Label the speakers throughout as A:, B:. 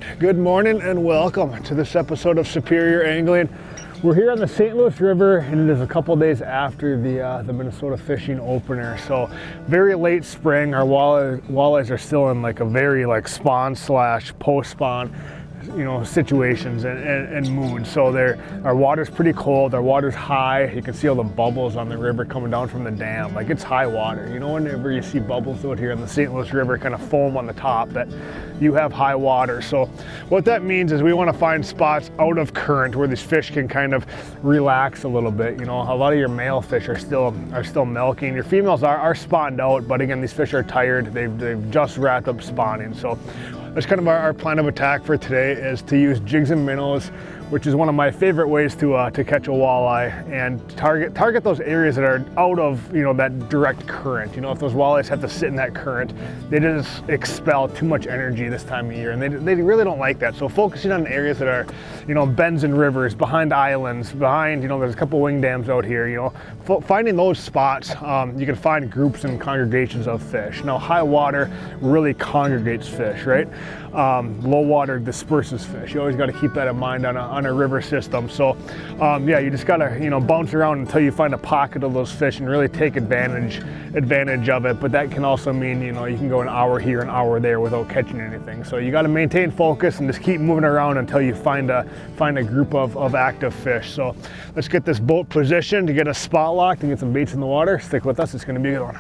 A: right, good morning and welcome to this episode of Superior Angling. We're here on the St. Louis River, and it is a couple days after the Minnesota fishing opener. So very late spring. Our walleyes are still in like a very like spawn slash post spawn, you know, situations and mood. So our water's pretty cold, our water's high. You can see all the bubbles on the river coming down from the dam. Like, it's high water. You know, whenever you see bubbles out here in the St. Louis River, kind of foam on the top, that you have high water. So what that means is we want to find spots out of current where these fish can kind of relax a little bit. You know, a lot of your male fish are still milking. Your females are spawned out, but again, these fish are tired. They've just wrapped up spawning. So that's kind of our plan of attack for today, is to use jigs and minnows, which is one of my favorite ways to catch a walleye, and target those areas that are out of, you know, that direct current. You know, if those walleyes have to sit in that current, they just expel too much energy this time of year, and they really don't like that. So focusing on areas that are, you know, bends and rivers, behind islands, behind, you know, there's a couple wing dams out here, you know, finding those spots, you can find groups and congregations of fish. Now, high water really congregates fish, right? Low water disperses fish. You always got to keep that in mind on a river system. So yeah, you just got to, you know, bounce around until you find a pocket of those fish and really take advantage of it. But that can also mean, you know, you can go an hour here, an hour there without catching anything. So you got to maintain focus and just keep moving around until you find a group of active fish. So let's get this boat positioned to get a spot locked and get some baits in the water. Stick with us, it's going to be a good one.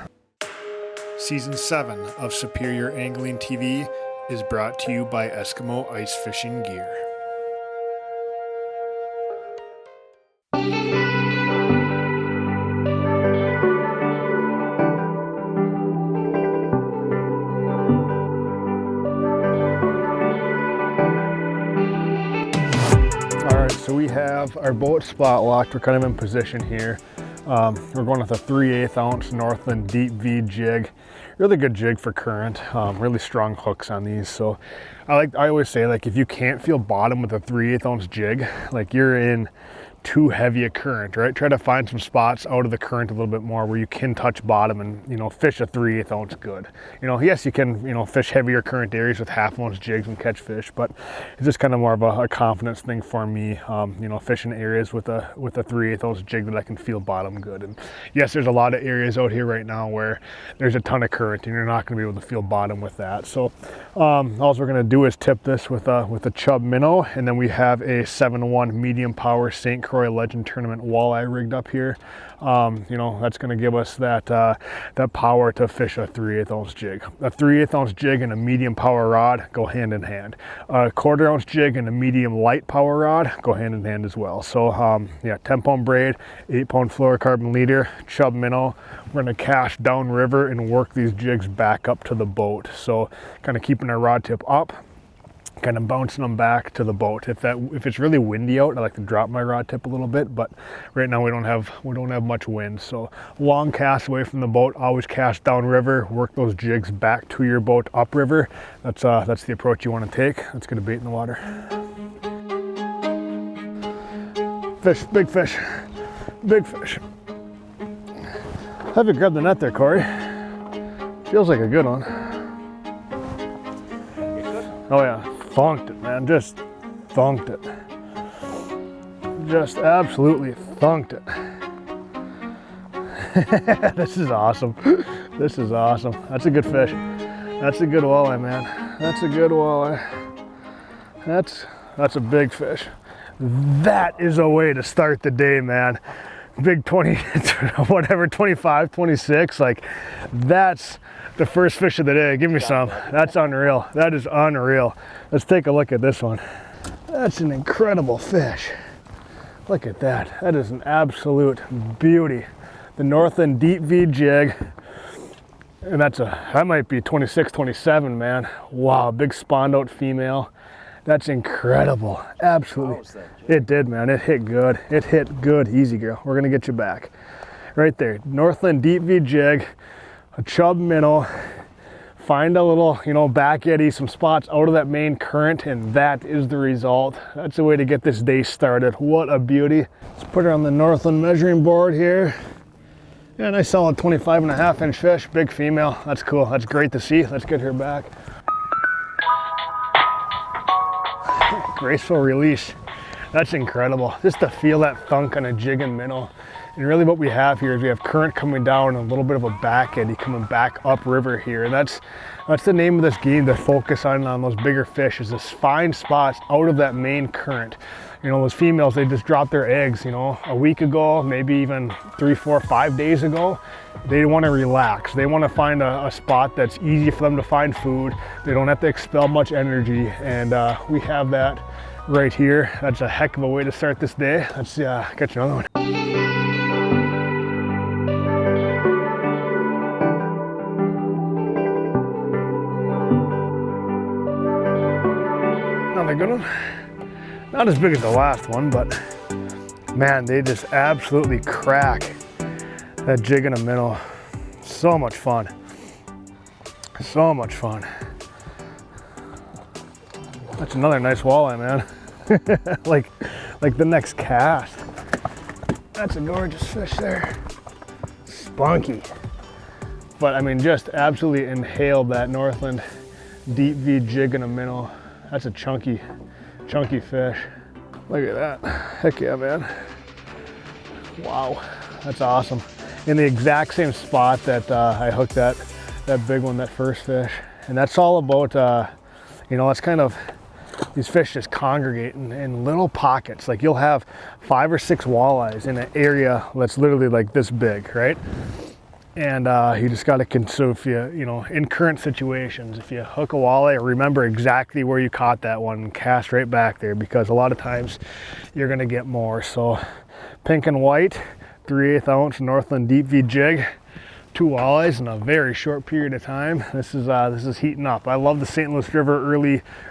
A: Season 7 of Superior Angling TV is brought to you by Eskimo Ice Fishing Gear. Alright, so we have our boat spot locked. We're kind of in position here. We're going with a 3/8 ounce Northland deep V jig. Really good jig for current, really strong hooks on these. So I always say, like, if you can't feel bottom with a 3/8 ounce jig, like, you're in too heavy a current, right? Try to find some spots out of the current a little bit more where you can touch bottom and, you know, fish a 3/8 ounce good. You know, yes, you can, you know, fish heavier current areas with 1/2 ounce jigs and catch fish, but it's just kind of more of a confidence thing for me, you know, fishing areas with a 3/8 ounce jig that I can feel bottom good. And yes, there's a lot of areas out here right now where there's a ton of current and you're not going to be able to feel bottom with that. So all we're going to do is tip this with a chub minnow, and then we have a 7-1 medium power St. Croix Legend Tournament walleye rigged up here. You know, that's going to give us that power to fish a 3/8 ounce jig. A 3/8 ounce jig and a medium power rod go hand in hand. A 1/4 ounce jig and a medium light power rod go hand in hand as well. So yeah, 10-pound braid, 8-pound fluorocarbon leader, chub minnow. We're going to cast downriver and work these jigs back up to the boat. So kind of keeping our rod tip up, kind of bouncing them back to the boat. If it's really windy out, I like to drop my rod tip a little bit, but right now we don't have much wind. So long cast away from the boat, always cast downriver, work those jigs back to your boat upriver. That's the approach you want to take. Let's get a bait in the water. Fish, big fish, big fish. Have you grabbed the net there, Corey? Feels like a good one. Oh yeah. Thunked it, man, just thunked it. Just absolutely thunked it. This is awesome. This is awesome. That's a good fish. That's a good walleye, man. That's a good walleye. That's a big fish. That is a way to start the day, man. Big 20, whatever, 25, 26, like, that's the first fish of the day. Give me some. That's unreal. That is unreal. Let's take a look at this one. That's an incredible fish. Look at that. That is an absolute beauty. The Northland deep V jig. And that might be 26, 27, man. Wow, big spawned out female. That's incredible. Absolutely. It did, man. It hit good. It hit good. Easy, girl. We're going to get you back. Right there. Northland deep V jig, a chub minnow. Find a little, you know, back eddy, some spots out of that main current, and that is the result. That's the way to get this day started. What a beauty. Let's put her on the Northland measuring board here. Yeah, nice solid 25.5 inch fish. Big female. That's cool. That's great to see. Let's get her back. graceful release. That's incredible. Just to feel that thunk on a jig and minnow. And really what we have here is we have current coming down and a little bit of a back eddy coming back upriver here. And that's the name of this game, to focus on those bigger fish, is to find spots out of that main current. You know, those females, they just drop their eggs, you know, a week ago, maybe even 3, 4, 5 days ago. They want to relax. They want to find a spot that's easy for them to find food. They don't have to expel much energy. And we have that right here. That's a heck of a way to start this day. Let's catch another one. Another good one. Not as big as the last one, but man, they just absolutely crack that jig and a minnow. So much fun. So much fun. That's another nice walleye, man. like the next cast. That's a gorgeous fish there. Spunky. But I mean, just absolutely inhaled that Northland deep V jig and a minnow. That's a chunky fish. Look at that. Heck yeah, man. Wow, that's awesome. In the exact same spot that I hooked that big one, that first fish. And that's all about, you know, it's kind of, these fish just congregate in little pockets. Like you'll have 5 or 6 walleyes in an area that's literally like this big, right? And you just got to consume, you know, in current situations, if you hook a walleye, remember exactly where you caught that one and cast right back there, because a lot of times you're going to get more. So pink and white, 3/8 ounce Northland deep V jig, 2 walleyes in a very short period of time. This is heating up. I love the St. Louis River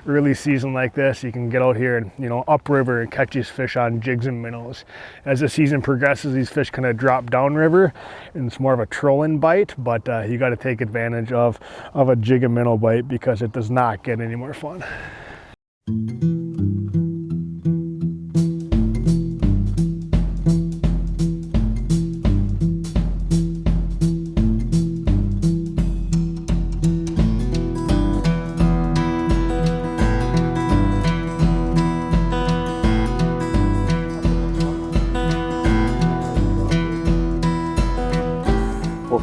A: early season like this. You can get out here and, you know, upriver and catch these fish on jigs and minnows. As the season progresses, these fish kind of drop downriver and it's more of a trolling bite, but you got to take advantage of a jig and minnow bite, because it does not get any more fun.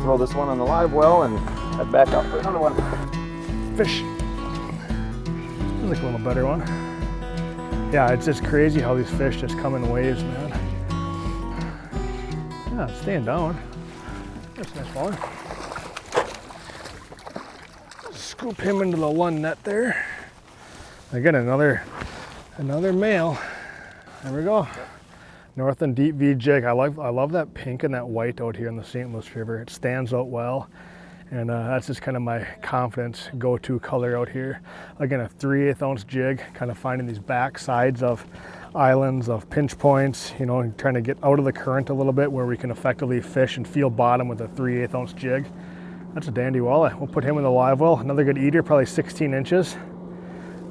B: Throw this one on the live well and head back out for another one.
A: Fish. This is a little better one. Yeah, it's just crazy how these fish just come in waves, man. Yeah, it's staying down. That's a nice one. Scoop him into the LUND net there. Again, another male. There we go. Northland deep V jig. I love that pink and that white out here in the St. Louis River. It stands out well, and that's just kind of my confidence go-to color out here. Again, a 3/8 ounce jig, kind of finding these back sides of islands, of pinch points, you know, and trying to get out of the current a little bit where we can effectively fish and feel bottom with a 3/8 ounce jig. That's a dandy walleye. We'll put him in the live well. Another good eater, probably 16 inches.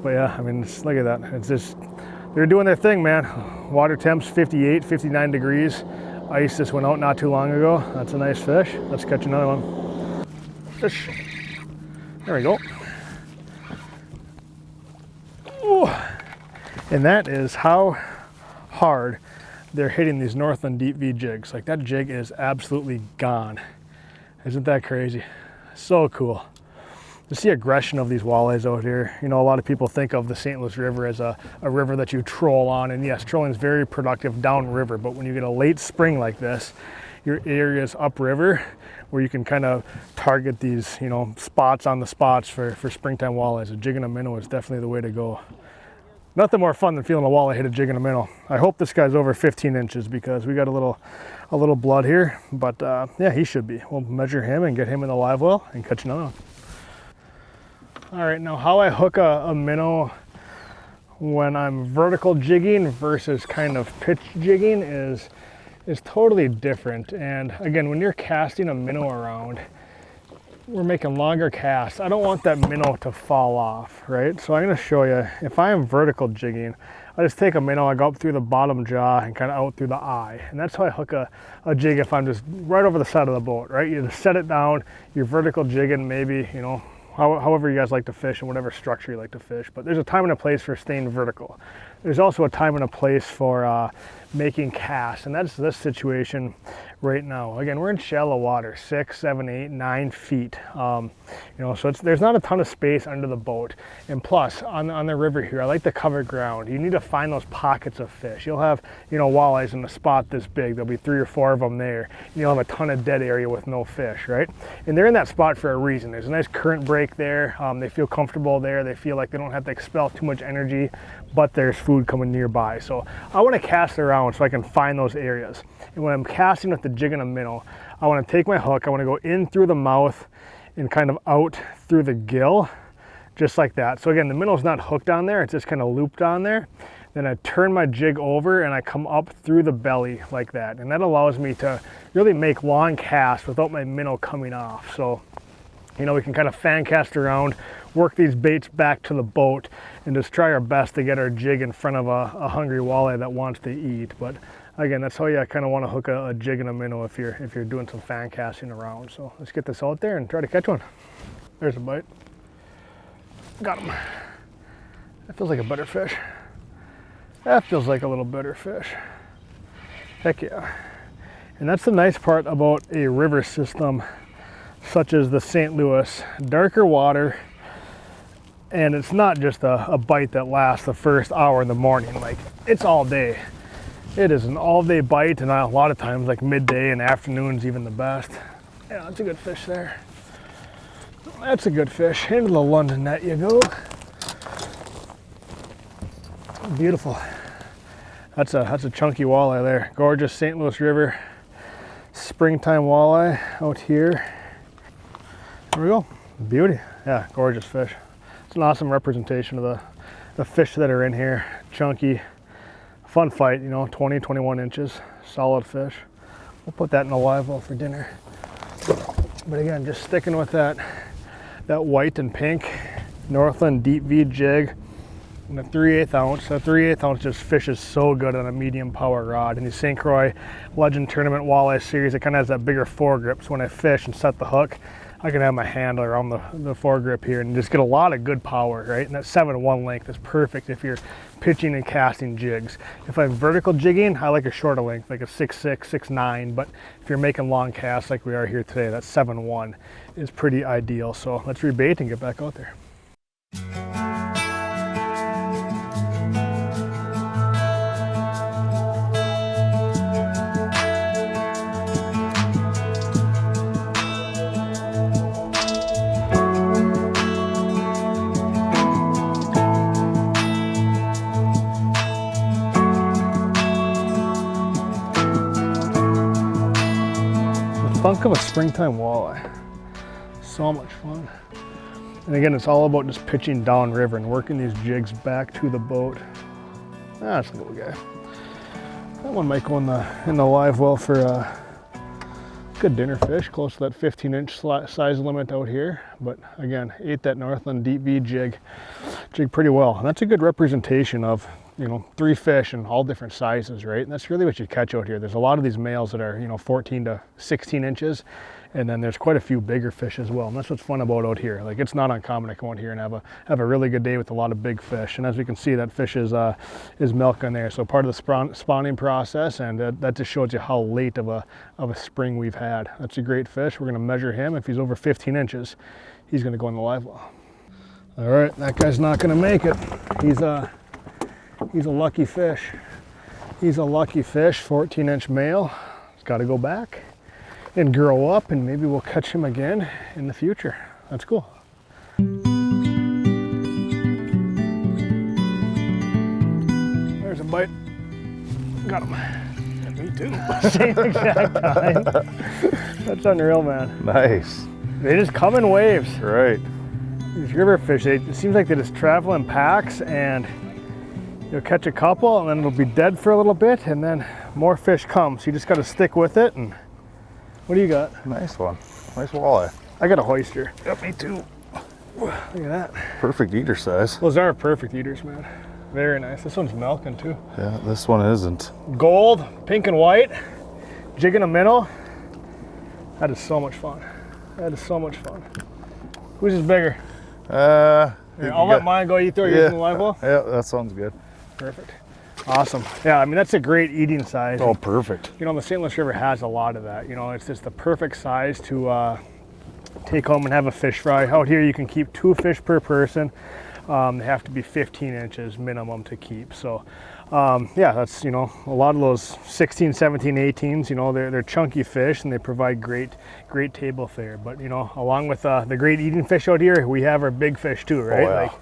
A: But yeah, I mean, look at that. It's just, they're doing their thing, man. Water temps 58, 59 degrees. Ice just went out not too long ago. That's a nice fish. Let's catch another one. Fish. There we go. Ooh. And that is how hard they're hitting these Northland deep V jigs. Like, that jig is absolutely gone. Isn't that crazy? So cool. Just the aggression of these walleyes out here. You know, a lot of people think of the St. Louis River as a river that you troll on, and yes, trolling is very productive downriver, but when you get a late spring like this, your areas upriver where you can kind of target these, you know, spots on the spots for springtime walleyes. A jig and a minnow is definitely the way to go. Nothing more fun than feeling a walleye hit a jig and a minnow. I hope this guy's over 15 inches because we got a little blood here, but yeah, he should be. We'll measure him and get him in the live well and catch another one. All right, now how I hook a minnow when I'm vertical jigging versus kind of pitch jigging is totally different. And again, when you're casting a minnow around, we're making longer casts. I don't want that minnow to fall off, right? So I'm gonna show you, if I am vertical jigging, I just take a minnow, I go up through the bottom jaw and kind of out through the eye. And that's how I hook a jig if I'm just right over the side of the boat, right? You just set it down, you're vertical jigging maybe, you know, however you guys like to fish and whatever structure you like to fish. But there's a time and a place for staying vertical. There's also a time and a place for making casts, and that's this situation right now. Again, we're in shallow water, 6, 7, 8, 9 feet. You know, so there's not a ton of space under the boat. And plus, on the river here, I like the covered ground. You need to find those pockets of fish. You'll have, you know, walleyes in a spot this big. There'll be 3 or 4 of them there. And you'll have a ton of dead area with no fish, right? And they're in that spot for a reason. There's a nice current break there. They feel comfortable there. They feel like they don't have to expel too much energy, but there's food coming nearby. So I want to cast around so I can find those areas. And when I'm casting with the jig and a minnow, I want to take my hook, I want to go in through the mouth and kind of out through the gill, just like that. So again, the minnow's not hooked on there, it's just kind of looped on there. Then I turn my jig over and I come up through the belly like that. And that allows me to really make long casts without my minnow coming off. So, you know, we can kind of fan cast around, work these baits back to the boat, and just try our best to get our jig in front of a hungry walleye that wants to eat. But again, that's how you kind of want to hook a jig and a minnow if you're doing some fan casting around. So let's get this out there and try to catch one. There's a bite. Got him. That feels like a better fish. That feels like a little better fish. Heck yeah. And that's the nice part about a river system such as the St. Louis. Darker water, and it's not just a bite that lasts the first hour in the morning. Like, it's all day. It is an all-day bite, and a lot of times like midday and afternoon's even the best. Yeah, that's a good fish there. That's a good fish. Into the London net you go. Beautiful. That's a chunky walleye there. Gorgeous St. Louis River springtime walleye out here. There we go. Beauty. Yeah, gorgeous fish. It's an awesome representation of the fish that are in here. Chunky. Fun fight, you know, 20, 21 inches, solid fish. We'll put that in a live well for dinner. But again, just sticking with that white and pink Northland deep V jig and a 3/8 ounce. That 3/8 ounce just fishes so good on a medium power rod. And the St. Croix Legend Tournament Walleye Series, it kind of has that bigger foregrip. So when I fish and set the hook, I can have my hand around the foregrip here and just get a lot of good power, right? And that 7-1 length is perfect if you're pitching and casting jigs. If I'm vertical jigging, I like a shorter length, like a 6'6", 6'9", but if you're making long casts like we are here today, that 7-1 is pretty ideal. So let's rebait and get back out there. Funk of a springtime walleye. So much fun. And again, it's all about just pitching downriver and working these jigs back to the boat. That's a little guy. That one might go in the live well for a good dinner fish, close to that 15-inch size limit out here. But again, ate that Northland deep V jig pretty well. And that's a good representation of, you know, 3 fish in all different sizes, right? And that's really what you catch out here. There's a lot of these males that are, you know, 14 to 16 inches, and then there's quite a few bigger fish as well. And that's what's fun about out here. Like, it's not uncommon to come out here and have a really good day with a lot of big fish. And as we can see, that fish is milking there. So part of the spawning process, and that just shows you how late of a spring we've had. That's a great fish. We're gonna measure him. If he's over 15 inches, he's gonna go in the live well. All right, that guy's not gonna make it. He's a lucky fish. He's a lucky fish, 14-inch male. He's got to go back and grow up, and maybe we'll catch him again in the future. That's cool. There's a bite. Got him. Yeah, me too. Same exact time. That's unreal, man.
B: Nice.
A: They just come in waves.
B: Right.
A: These river fish, it seems like they just travel in packs, and you'll catch a couple and then it'll be dead for a little bit, and then more fish come. So you just got to stick with it. And what do you got?
B: Nice one. Nice walleye.
A: I got a hoister.
B: Yep, me too.
A: Look at that.
B: Perfect eater size.
A: Those are perfect eaters, man. Very nice. This one's milking too.
B: Yeah, this one isn't.
A: Gold, pink and white, jigging a minnow. That is so much fun. That is so much fun. Who's is bigger? Here, I'll let mine go. You throw yours in the live well?
C: Yeah, that sounds good.
A: Perfect. Awesome. Yeah, I mean, that's a great eating size.
C: Oh, perfect.
A: You know, the St. Louis River has a lot of that. You know, it's just the perfect size to take home and have a fish fry. Out here, you can keep 2 fish per person. They have to be 15 inches minimum to keep. So, yeah, that's, you know, a lot of those 16, 17, 18s, you know, they're chunky fish and they provide great table fare. But, you know, along with the great eating fish out here, we have our big fish too, right?
C: Oh, yeah.
A: Like,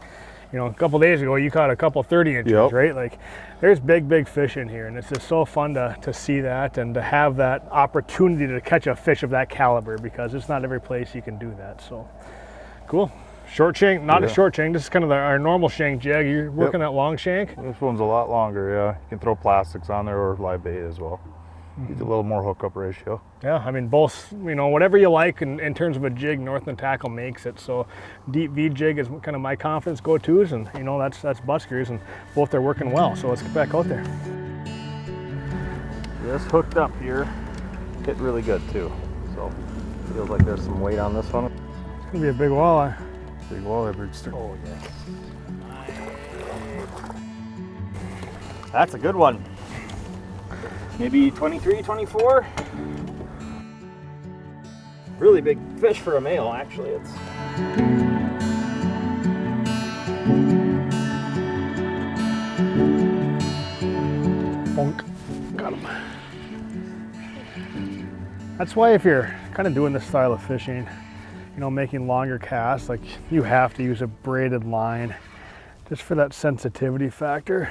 A: you know, a couple days ago, you caught a couple 30 inches,
C: Yep.
A: right? Like, there's big fish in here, and it's just so fun to see that and to have that opportunity to catch a fish of that caliber, because it's not every place you can do that. So, cool. Short shank, not a short shank. This is kind of our normal shank jig. You're working that long shank?
C: This one's a lot longer, yeah. You can throw plastics on there or live bait as well. Needs a little more hookup ratio.
A: Yeah, I mean, both, you know, whatever you like in terms of a jig, Northland Tackle makes it. So deep V jig is kind of my confidence go-tos, and, you know, that's buskers, and both are working well. So let's get back out there.
B: This hooked up here hit really good too. So feels like there's some weight on this one.
A: It's gonna be a big walleye.
C: Big walleye, big stick.
B: Oh yeah. That's a good one. Maybe 23, 24. Really big fish for a male, actually. It's
A: bonk. Got him. That's why if you're kind of doing this style of fishing, you know, making longer casts, like, you have to use a braided line just for that sensitivity factor.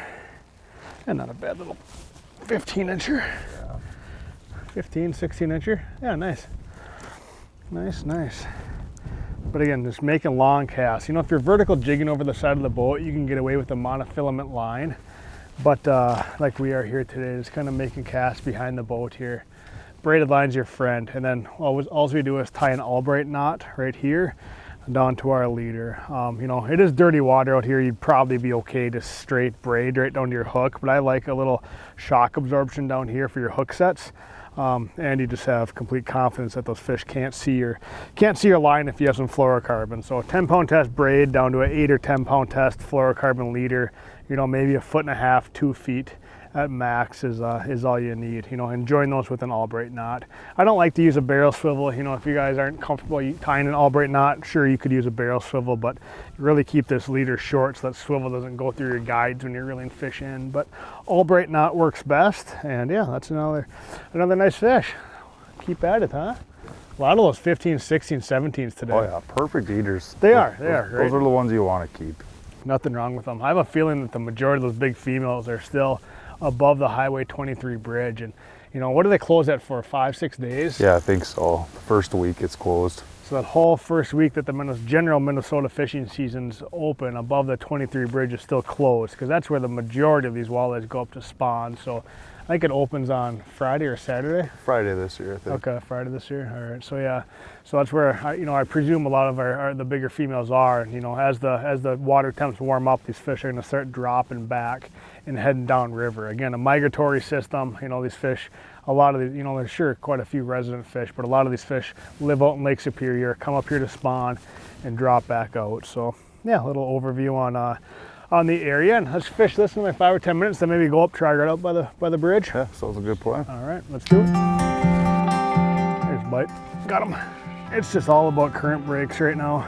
A: And not a bad little 15 incher.
B: yeah.
A: 15, 16 incher. Yeah, nice. Nice. But again, just making long casts. You know, if you're vertical jigging over the side of the boat, you can get away with a monofilament line. But like we are here today, just kind of making casts behind the boat here. Braided line's your friend. And then all we do is tie an Albright knot right here down to our leader. You know, it is dirty water out here. You'd probably be okay to straight braid right down to your hook, but I like a little shock absorption down here for your hook sets. And you just have complete confidence that those fish can't see your line if you have some fluorocarbon. So a 10-pound test braid down to an 8 or 10-pound test fluorocarbon leader. You know, maybe 1.5 feet, 2 feet at max is all you need. You know, and join those with an Albright knot. I don't like to use a barrel swivel. You know, if you guys aren't comfortable tying an Albright knot, sure, you could use a barrel swivel, but really keep this leader short so that swivel doesn't go through your guides when you're reeling fish in. But Albright knot works best, and yeah, that's another nice fish. Keep at it, huh? A lot of those 15, 16, 17s today.
C: Oh yeah, perfect eaters.
A: They are.
C: Those
A: Right?
C: are the ones you want to keep.
A: Nothing wrong with them. I have a feeling that the majority of those big females are still above the Highway 23 bridge. And, you know, what do they close at for, 5-6 days?
C: Yeah, I think so. The first week it's closed.
A: So that whole first week that the general Minnesota fishing season's open, above the 23 bridge is still closed, because that's where the majority of these walleyes go up to spawn. So I think it opens on Friday or Saturday.
C: Friday this year, I think.
A: Okay, Friday this year. All right. So yeah, so that's where I presume a lot of the bigger females are. You know, as the water temps warm up, these fish are going to start dropping back and heading down river. Again, a migratory system. You know, these fish, a lot of these, you know, there's sure quite a few resident fish, but a lot of these fish live out in Lake Superior, come up here to spawn, and drop back out. So yeah, a little overview on the area, and let's fish this in like 5 or 10 minutes, then maybe go up, try right out by the bridge.
C: Yeah, sounds a good plan.
A: All right, let's do it. There's a bite. Got him. It's just all about current breaks right now.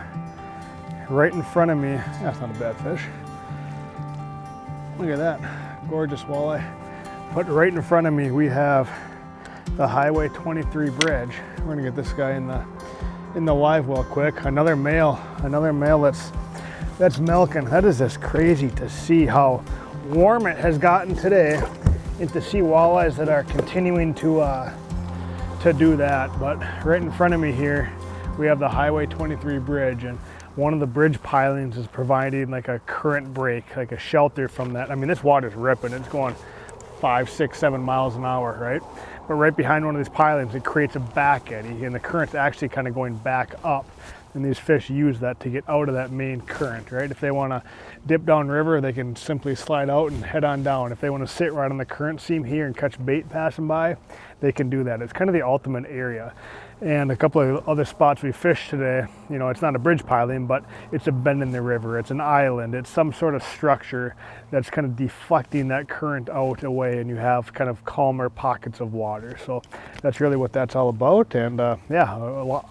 A: Right in front of me. That's not a bad fish. Look at that. Gorgeous walleye. But right in front of me, we have the Highway 23 bridge. We're gonna get this guy in the live well quick. Another male that's milking. That is just crazy to see how warm it has gotten today, and to see walleyes that are continuing to do that. But right in front of me here, we have the Highway 23 bridge, and one of the bridge pilings is providing like a current break, like a shelter from that. I mean, this water's ripping. It's going 5, 6, 7 miles an hour, right? But right behind one of these pilings, it creates a back eddy, and the current's actually kind of going back up And these fish use that to get out of that main current, right? If they want to dip down river, they can simply slide out and head on down. If they want to sit right on the current seam here and catch bait passing by, they can do that. It's kind of the ultimate area. And a couple of other spots we fished today, you know, it's not a bridge piling, but it's a bend in the river. It's an island. It's some sort of structure that's kind of deflecting that current out away, and you have kind of calmer pockets of water. So that's really what that's all about. And yeah,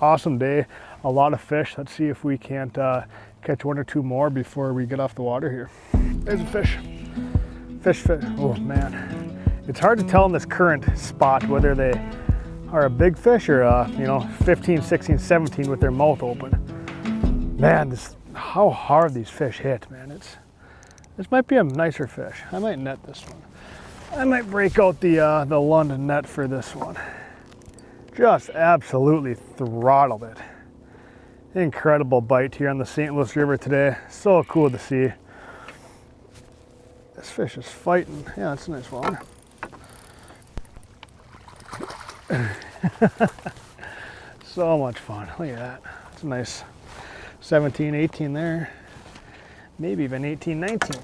A: awesome day, a lot of fish. Let's see if we can't catch one or two more before we get off the water here. There's a fish. Fish. Oh man, it's hard to tell in this current spot whether they are a big fish or you know, 15, 16, 17 with their mouth open. Man, how hard these fish hit, man. This might be a nicer fish. I might net this one. I might break out the LUND net for this one. Just absolutely throttled it. Incredible bite here on the St. Louis River today. So cool to see. This fish is fighting. Yeah, that's a nice one. So much fun. Look at that. It's a nice 17, 18 there. Maybe even 18, 19.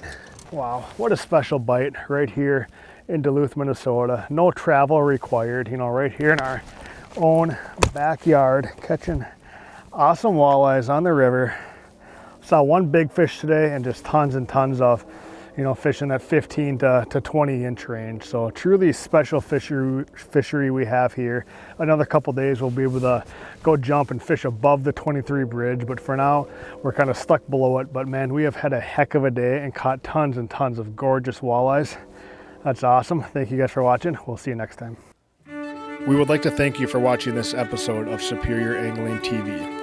A: Wow, what a special bite right here in Duluth, Minnesota. No travel required, you know, right here in our own backyard, catching awesome walleyes on the river. Saw one big fish today and just tons and tons of, you know, fish in that 15 to 20 inch range. So truly special fishery we have here. Another couple days we'll be able to go jump and fish above the 23 bridge, but for now we're kind of stuck below it. But man, we have had a heck of a day and caught tons and tons of gorgeous walleyes. That's awesome. Thank you guys for watching. We'll see you next time. We would like to thank you for watching this episode of Superior Angling TV.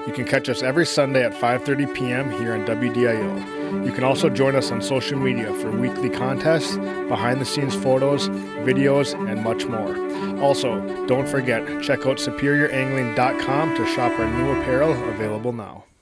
A: You can catch us every Sunday at 5:30 p.m. here on WDIO. You can also join us on social media for weekly contests, behind-the-scenes photos, videos, and much more. Also, don't forget, check out superiorangling.com to shop our new apparel available now.